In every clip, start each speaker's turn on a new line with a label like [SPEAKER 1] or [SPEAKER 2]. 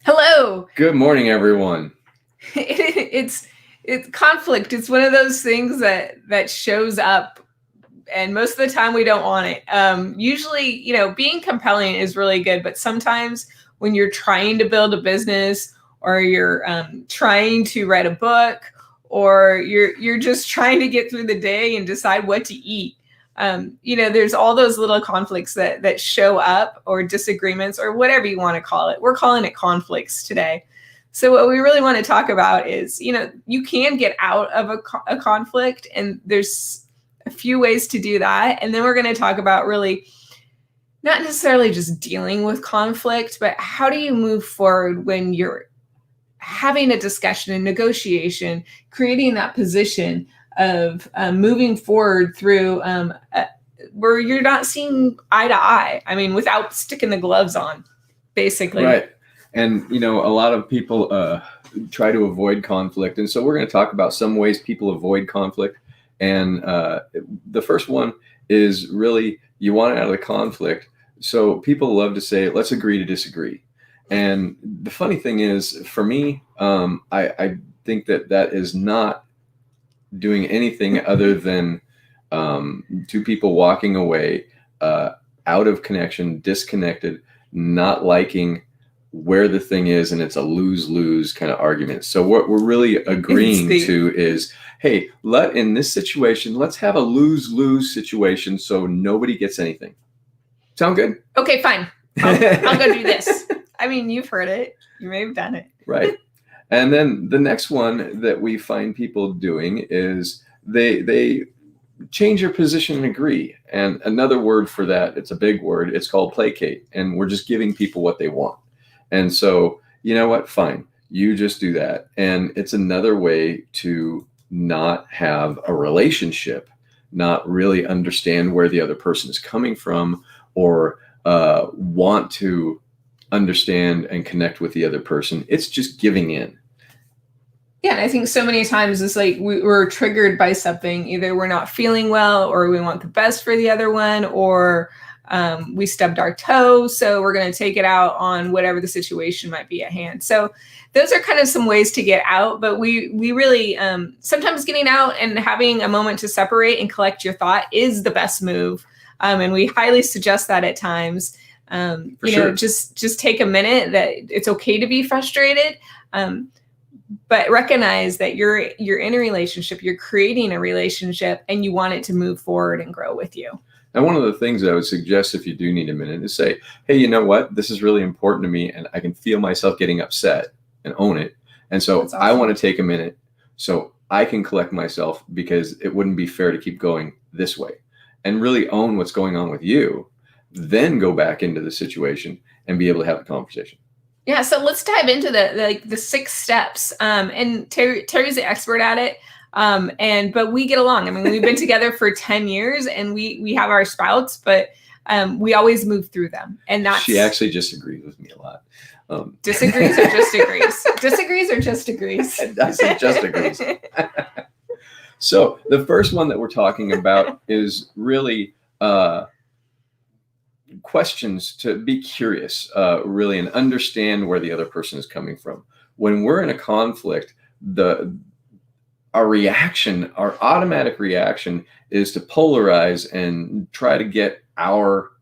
[SPEAKER 1] Hello.
[SPEAKER 2] Good morning, everyone.
[SPEAKER 1] It's conflict. It's one of those things that shows up, and most of the time we don't want it. Usually, being compelling is really good, but sometimes when you're trying to build a business, or you're trying to write a book, or you're just trying to get through the day and decide what to eat. There's all those little conflicts that show up, or disagreements, or whatever you want to call it. We're calling it conflicts today. So what we really want to talk about is, you can get out of a conflict, and there's a few ways to do that. And then we're going to talk about really not necessarily just dealing with conflict, but how do you move forward when you're having a discussion and negotiation, creating that position of moving forward through where you're not seeing eye to eye. I mean, without sticking the gloves on, basically.
[SPEAKER 2] Right. And, a lot of people try to avoid conflict. And so we're going to talk about some ways people avoid conflict. And the first one is really you want out of the conflict. So people love to say, let's agree to disagree. And the funny thing is, for me, I think that is not doing anything other than two people walking away out of connection, disconnected, not liking where the thing is, and it's a lose-lose kind of argument. So what we're really agreeing to is, hey, in this situation, let's have a lose-lose situation so nobody gets anything. Sound good?
[SPEAKER 1] Okay, fine. I'll go do this. I mean, you've heard it. You may have done it.
[SPEAKER 2] Right. And then the next one that we find people doing is they change your position and agree. And another word for that, it's a big word, it's called placate. And we're just giving people what they want. And so, you know what? Fine. You just do that. And it's another way to not have a relationship, not really understand where the other person is coming from, or want to understand and connect with the other person. It's just giving in.
[SPEAKER 1] Yeah, and I think so many times it's like we're triggered by something. Either we're not feeling well, or we want the best for the other one, or we stubbed our toe, so we're going to take it out on whatever the situation might be at hand. So those are kind of some ways to get out, but we really sometimes getting out and having a moment to separate and collect your thought is the best move, and we highly suggest that at times. Just take a minute. That it's okay to be frustrated, but recognize that you're in a relationship, you're creating a relationship, and you want it to move forward and grow with you.
[SPEAKER 2] And one of the things I would suggest, if you do need a minute, is say, hey, you know what? This is really important to me, and I can feel myself getting upset, and own it. And so awesome. I want to take a minute so I can collect myself, because it wouldn't be fair to keep going this way, and really own what's going on with you, then go back into the situation and be able to have a conversation.
[SPEAKER 1] Yeah, so let's dive into the 6 steps. And Terry's the expert at it. But we get along. I mean, we've been together for 10 years, and we have our spouts, but we always move through them. And that's,
[SPEAKER 2] she actually just agrees with me a lot.
[SPEAKER 1] Disagrees or just agrees? Disagrees or just agrees?
[SPEAKER 2] I said just agrees. So the first one that we're talking about is really questions, to be curious, really, and understand where the other person is coming from. When we're in a conflict, our automatic reaction is to polarize and try to get our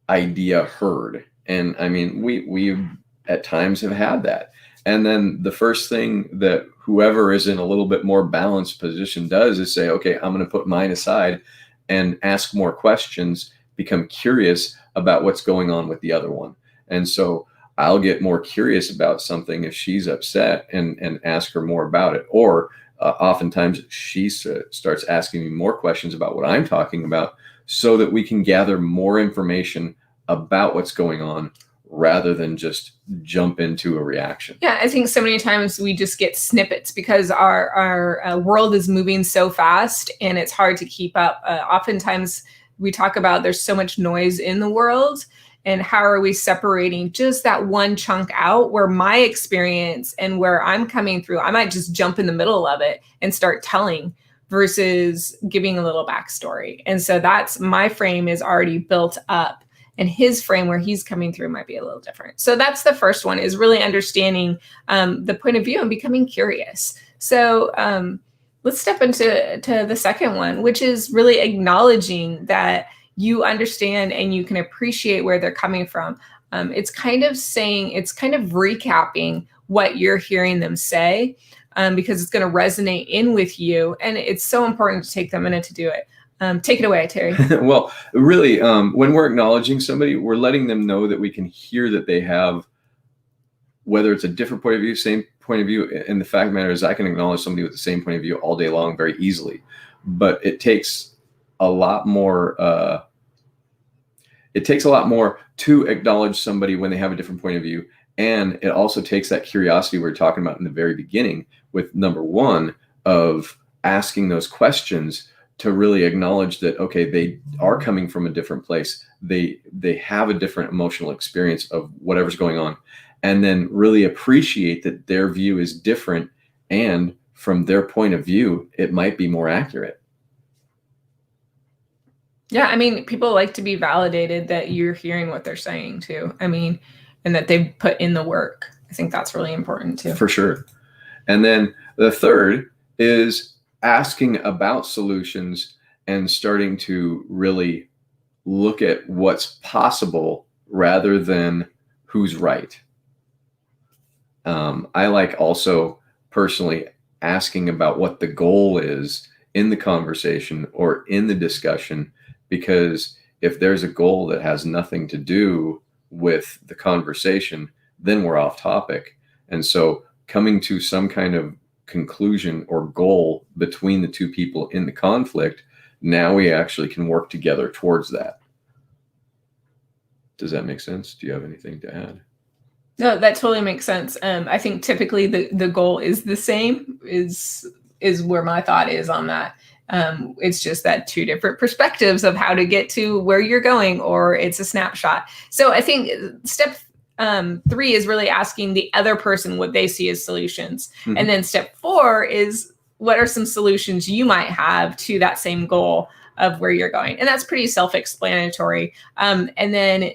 [SPEAKER 2] idea heard. And I mean, we at times have had that. And then the first thing that whoever is in a little bit more balanced position does is say, okay, I'm going to put mine aside and ask more questions, become curious about what's going on with the other one. And so I'll get more curious about something if she's upset, and ask her more about it. Or oftentimes she starts asking me more questions about what I'm talking about, so that we can gather more information about what's going on, rather than just jump into a reaction.
[SPEAKER 1] Yeah, I think so many times we just get snippets, because our world is moving so fast, and it's hard to keep up. Oftentimes we talk about there's so much noise in the world, and how are we separating just that one chunk out, where my experience and where I'm coming through, I might just jump in the middle of it and start telling, versus giving a little backstory. And so that's, my frame is already built up, and his frame where he's coming through might be a little different. So that's the first one, is really understanding the point of view and becoming curious. So let's step into the second one, which is really acknowledging that you understand and you can appreciate where they're coming from. It's kind of recapping what you're hearing them say, because it's going to resonate in with you. And it's so important to take the minute to do it. Take it away, Terry.
[SPEAKER 2] Well, really, when we're acknowledging somebody, we're letting them know that we can hear that they have, whether it's a different point of view, same point of view. And the fact of the matter is, I can acknowledge somebody with the same point of view all day long very easily. But it takes a lot more. It takes a lot more to acknowledge somebody when they have a different point of view. And it also takes that curiosity we were talking about in the very beginning with number one of asking those questions, to really acknowledge that, okay, they are coming from a different place. They have a different emotional experience of whatever's going on, and then really appreciate that their view is different, and from their point of view, it might be more accurate.
[SPEAKER 1] Yeah, I mean, people like to be validated that you're hearing what they're saying too. I mean, and that they put in the work. I think that's really important too.
[SPEAKER 2] For sure. And then the third is asking about solutions and starting to really look at what's possible rather than who's right. I like also personally asking about what the goal is in the conversation or in the discussion, because if there's a goal that has nothing to do with the conversation, then we're off topic. And so coming to some kind of conclusion or goal between the two people in the conflict, now we actually can work together towards that. Does that make sense? Do you have anything to add?
[SPEAKER 1] No, that totally makes sense. I think typically the goal is the same, is where my thought is on that. It's just that two different perspectives of how to get to where you're going, or it's a snapshot. So I think step 3 is really asking the other person what they see as solutions. Mm-hmm. And then step 4 is, what are some solutions you might have to that same goal of where you're going? And that's pretty self-explanatory. And then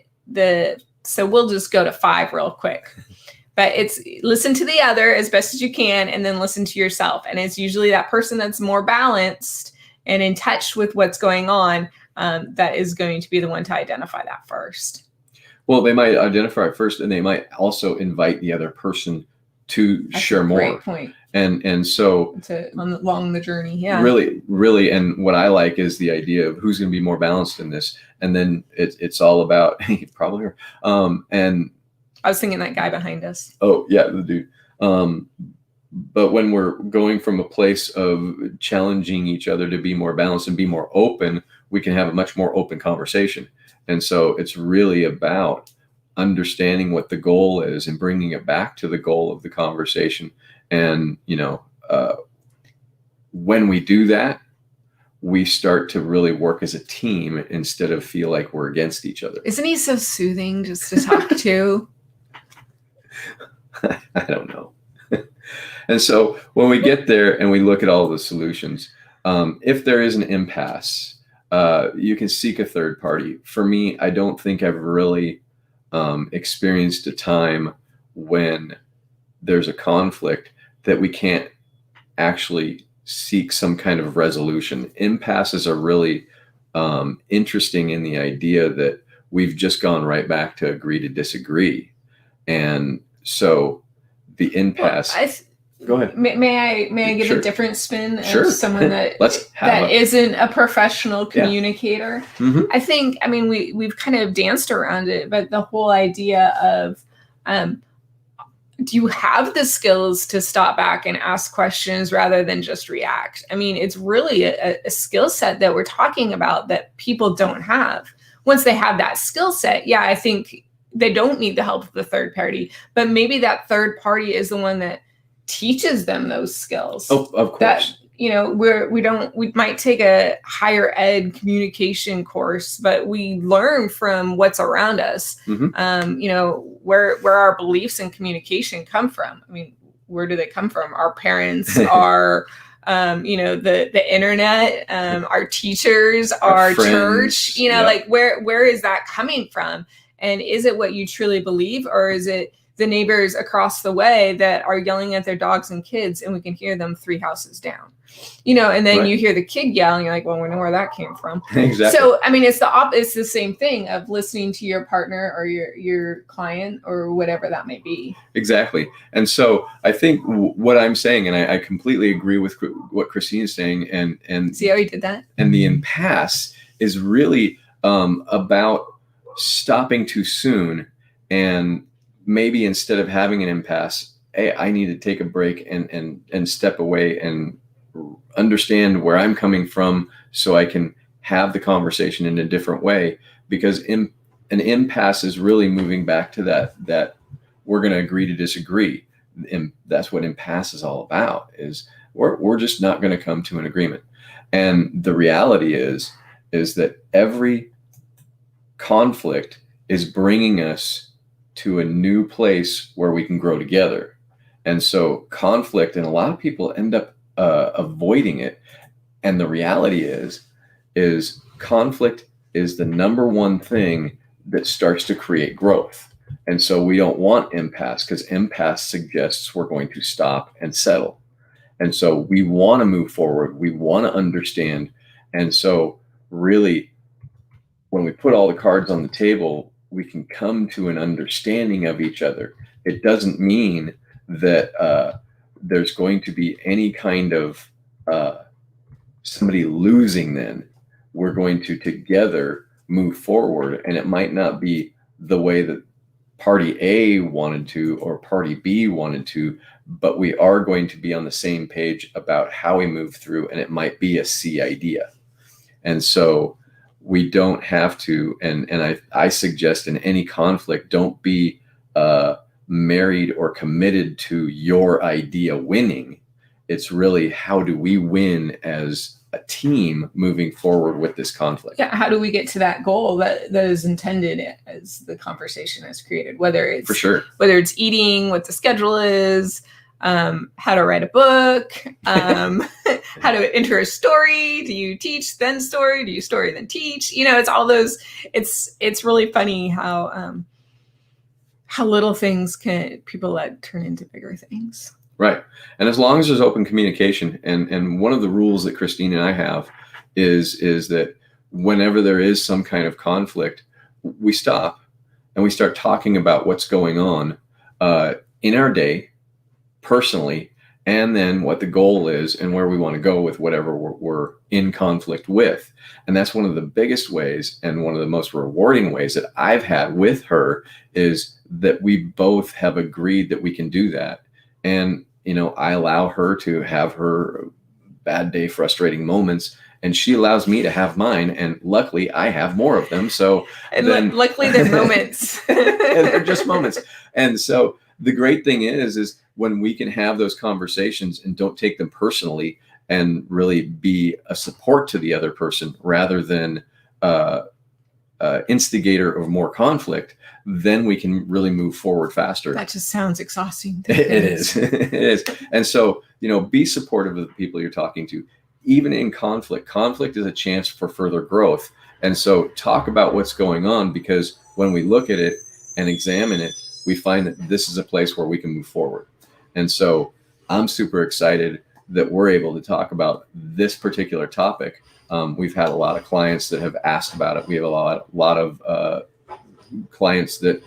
[SPEAKER 1] so we'll just go to 5 real quick. But it's listen to the other as best as you can, and then listen to yourself. And it's usually that person that's more balanced and in touch with what's going on that is going to be the one to identify that first.
[SPEAKER 2] Well, they might identify it first, and they might also invite the other person to share more.
[SPEAKER 1] Great point.
[SPEAKER 2] And so
[SPEAKER 1] along the journey, yeah.
[SPEAKER 2] Really, and what I like is the idea of who's going to be more balanced in this, and then it's all about probably her. And
[SPEAKER 1] I was thinking that guy behind us.
[SPEAKER 2] Oh yeah, the dude. But when we're going from a place of challenging each other to be more balanced and be more open, we can have a much more open conversation. And so it's really about understanding what the goal is and bringing it back to the goal of the conversation. And, when we do that, we start to really work as a team instead of feel like we're against each other.
[SPEAKER 1] Isn't he so soothing just to talk to?
[SPEAKER 2] I don't know. And so when we get there and we look at all the solutions, if there is an impasse, you can seek a third party. For me, I don't think I've really experienced a time when there's a conflict that we can't actually seek some kind of resolution. Impasses are really interesting in the idea that we've just gone right back to agree to disagree. And so the impasse... Go ahead.
[SPEAKER 1] May I give a different spin of someone that isn't a professional communicator? Yeah. Mm-hmm. I think, we've kind of danced around it, but the whole idea of, do you have the skills to stop back and ask questions rather than just react? It's really a skill set that we're talking about that people don't have. Once they have that skill set, I think they don't need the help of the third party, but maybe that third party is the one that teaches them those skills.
[SPEAKER 2] Oh, of course.
[SPEAKER 1] That, we might take a higher ed communication course, but we learn from what's around us. Mm-hmm. Where our beliefs in communication come from. Where do they come from? Our parents, our the internet, our teachers, our
[SPEAKER 2] friends,
[SPEAKER 1] church, like where is that coming from? And is it what you truly believe, or is it the neighbors across the way that are yelling at their dogs and kids and we can hear them 3 houses down? And then you hear the kid yell and you're like, well, we know where that came from.
[SPEAKER 2] Exactly.
[SPEAKER 1] So, I mean, it's the same thing of listening to your partner or your client or whatever that may be.
[SPEAKER 2] Exactly. And so I think what I'm saying, and I completely agree with what Christine is saying, and
[SPEAKER 1] see how he did that?
[SPEAKER 2] And the impasse is really about stopping too soon, and maybe instead of having an impasse, hey, I need to take a break and step away and understand where I'm coming from so I can have the conversation in a different way, because an impasse is really moving back to that we're going to agree to disagree. And that's what impasse is all about, is we're just not going to come to an agreement. And the reality is that every conflict is bringing us to a new place where we can grow together. And so conflict, and a lot of people end up avoiding it. And the reality is conflict is the number one thing that starts to create growth. And so we don't want impasse, because impasse suggests we're going to stop and settle. And so we want to move forward. We want to understand. And so really, when we put all the cards on the table, we can come to an understanding of each other. It doesn't mean that there's going to be any kind of somebody losing then. We're going to together move forward, and it might not be the way that party A wanted to or party B wanted to, but we are going to be on the same page about how we move through, and it might be a C idea. And so we don't have to, and I suggest in any conflict, don't be married or committed to your idea winning. It's really, how do we win as a team moving forward with this conflict?
[SPEAKER 1] Yeah, how do we get to that goal that is intended as the conversation has created? Whether it's
[SPEAKER 2] for sure,
[SPEAKER 1] whether it's eating, what the schedule is, how to write a book, how to enter a story. Do you teach then story? Do you story then teach? It's all those. It's really funny how little things people let turn into bigger things.
[SPEAKER 2] Right. And as long as there's open communication, and one of the rules that Christine and I have is that whenever there is some kind of conflict, we stop and we start talking about what's going on in our day personally, and then what the goal is and where we want to go with whatever we're in conflict with. And that's one of the biggest ways, and one of the most rewarding ways that I've had with her, is that we both have agreed that we can do that. And I allow her to have her bad day, frustrating moments, and she allows me to have mine. And luckily, I have more of them. So,
[SPEAKER 1] and luckily, they're moments.
[SPEAKER 2] And they're just moments. And so the great thing is when we can have those conversations and don't take them personally, and really be a support to the other person rather than instigator of more conflict, then we can really move forward faster.
[SPEAKER 1] That just sounds exhausting.
[SPEAKER 2] It is. It is. And so, be supportive of the people you're talking to. Even in conflict is a chance for further growth. And so talk about what's going on, because when we look at it and examine it, we find that this is a place where we can move forward. And so I'm super excited that we're able to talk about this particular topic. We've had a lot of clients that have asked about it. We have a lot of clients that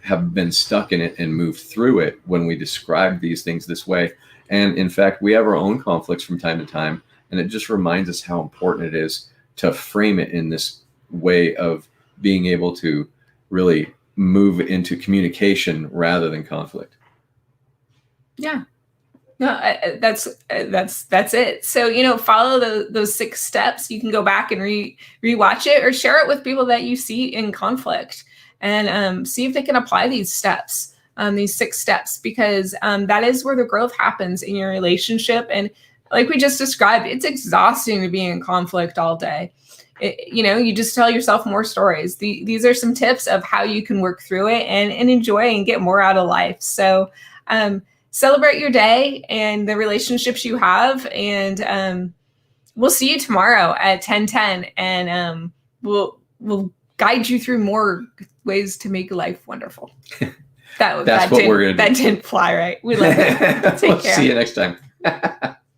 [SPEAKER 2] have been stuck in it and moved through it when we describe these things this way. And in fact, we have our own conflicts from time to time, and it just reminds us how important it is to frame it in this way of being able to really move into communication rather than conflict.
[SPEAKER 1] Yeah. No, that's it. So, follow those 6 steps. You can go back and rewatch it, or share it with people that you see in conflict, and see if they can apply these steps, these 6 steps, because that is where the growth happens in your relationship. And like we just described, it's exhausting to be in conflict all day. You just tell yourself more stories. These are some tips of how you can work through it and enjoy and get more out of life. So, celebrate your day and the relationships you have. And we'll see you tomorrow at 10:10, and we'll guide you through more ways to make life wonderful.
[SPEAKER 2] That's what we're going to do.
[SPEAKER 1] That didn't fly right. We love it. Take care.
[SPEAKER 2] See you next time.